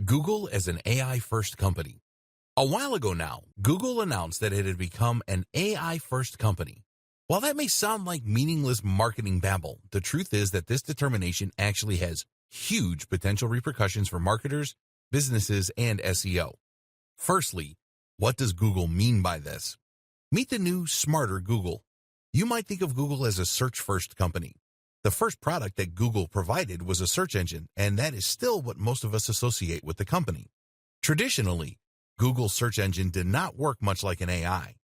Google as an AI-first company. A while ago now, Google announced that it had become an AI-first company. While that may sound like meaningless marketing babble, the truth is that this determination actually has huge potential repercussions for marketers, businesses, and SEO. Firstly, what does Google mean by this? Meet the new, smarter Google. You might think of Google as a search-first company. The first product that Google provided was a search engine, and that is still what most of us associate with the company. Traditionally, Google's search engine did not work much like an AI.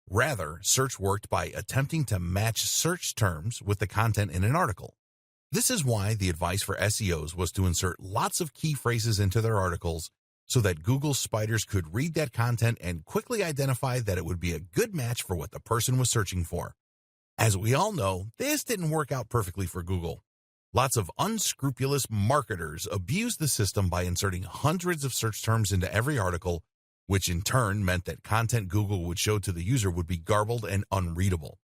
Rather, search worked by attempting to match search terms with the content in an article. This is why the advice for SEOs was to insert lots of key phrases into their articles so that Google's spiders could read that content and quickly identify that it would be a good match for what the person was searching for. As we all know, this didn't work out perfectly for Google. Lots of unscrupulous marketers abused the system by inserting hundreds of search terms into every article, which in turn meant that content Google would show to the user would be garbled and unreadable.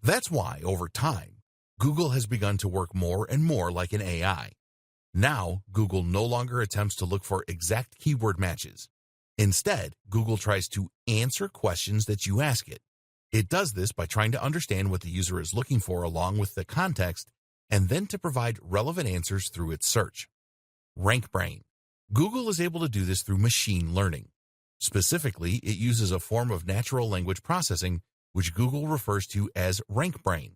That's why, over time, Google has begun to work more and more like an AI. Now, Google no longer attempts to look for exact keyword matches. Instead, Google tries to answer questions that you ask it. It does this by trying to understand what the user is looking for along with the context, and then to provide relevant answers through its search. RankBrain. Google is able to do this through machine learning. Specifically, it uses a form of natural language processing, which Google refers to as RankBrain.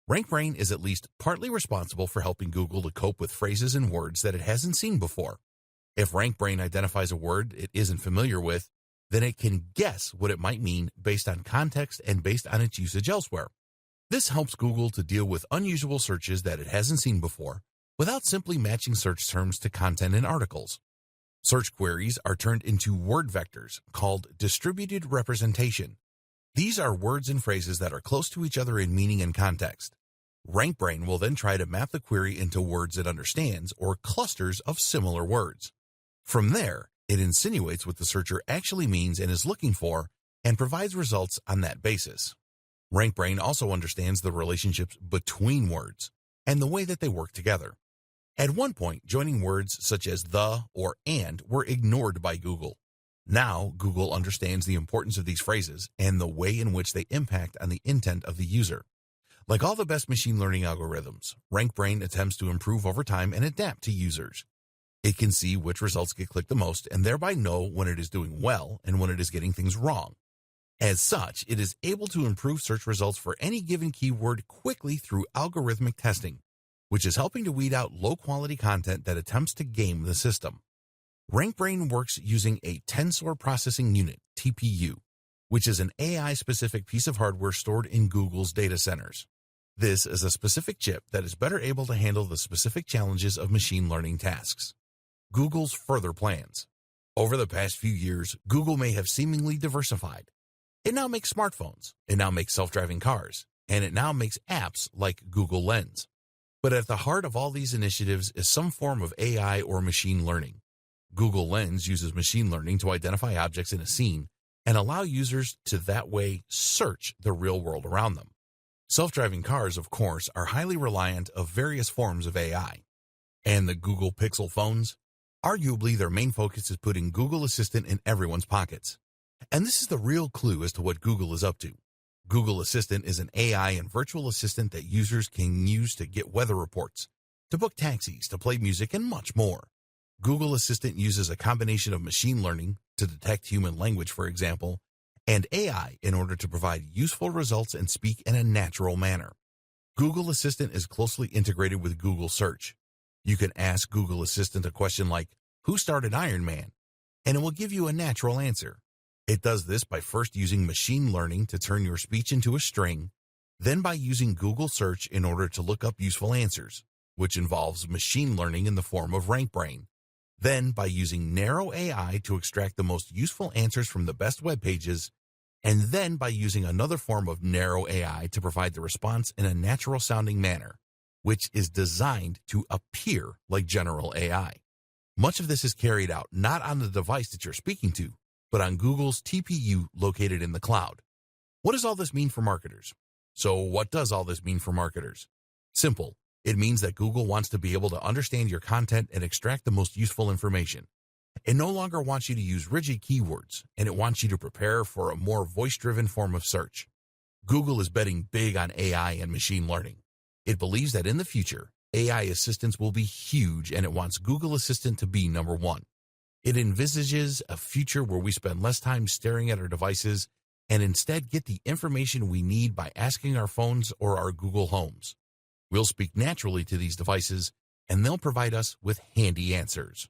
RankBrain is at least partly responsible for helping Google to cope with phrases and words that it hasn't seen before. If RankBrain identifies a word it isn't familiar with, then it can guess what it might mean based on context and based on its usage elsewhere. This helps Google to deal with unusual searches that it hasn't seen before without simply matching search terms to content in articles. Search queries are turned into word vectors called distributed representation. These are words and phrases that are close to each other in meaning and context. RankBrain will then try to map the query into words it understands or clusters of similar words. From there, it insinuates what the searcher actually means and is looking for and provides results on that basis. RankBrain also understands the relationships between words and the way that they work together. At one point, joining words such as the or and were ignored by Google. Now, Google understands the importance of these phrases and the way in which they impact on the intent of the user. Like all the best machine learning algorithms, RankBrain attempts to improve over time and adapt to users. It can see which results get clicked the most and thereby know when it is doing well and when it is getting things wrong. As such, it is able to improve search results for any given keyword quickly through algorithmic testing, which is helping to weed out low-quality content that attempts to game the system. RankBrain works using a tensor processing unit, TPU, which is an AI-specific piece of hardware stored in Google's data centers. This is a specific chip that is better able to handle the specific challenges of machine learning tasks. Google's further plans. Over the past few years, Google may have seemingly diversified. It now makes smartphones, it now makes self-driving cars, and it now makes apps like Google Lens. But at the heart of all these initiatives is some form of AI or machine learning. Google Lens uses machine learning to identify objects in a scene and allow users to that way search the real world around them. Self-driving cars, of course, are highly reliant of various forms of AI. And the Google Pixel phones? Arguably, their main focus is putting Google Assistant in everyone's pockets. And this is the real clue as to what Google is up to. Google Assistant is an AI and virtual assistant that users can use to get weather reports, to book taxis, to play music, and much more. Google Assistant uses a combination of machine learning to detect human language, for example, and AI in order to provide useful results and speak in a natural manner. Google Assistant is closely integrated with Google Search. You can ask Google Assistant a question like, "Who started Iron Man?" and it will give you a natural answer. It does this by first using machine learning to turn your speech into a string, then by using Google Search in order to look up useful answers, which involves machine learning in the form of RankBrain, then by using narrow AI to extract the most useful answers from the best web pages, and then by using another form of narrow AI to provide the response in a natural-sounding manner, which is designed to appear like general AI. Much of this is carried out not on the device that you're speaking to, but on Google's TPU located in the cloud. What does all this mean for marketers? So what does all this mean for marketers? Simple. It means that Google wants to be able to understand your content and extract the most useful information. It no longer wants you to use rigid keywords, and it wants you to prepare for a more voice-driven form of search. Google is betting big on AI and machine learning. It believes that in the future, AI assistants will be huge, and it wants Google Assistant to be number one. It envisages a future where we spend less time staring at our devices and instead get the information we need by asking our phones or our Google Homes. We'll speak naturally to these devices, and they'll provide us with handy answers.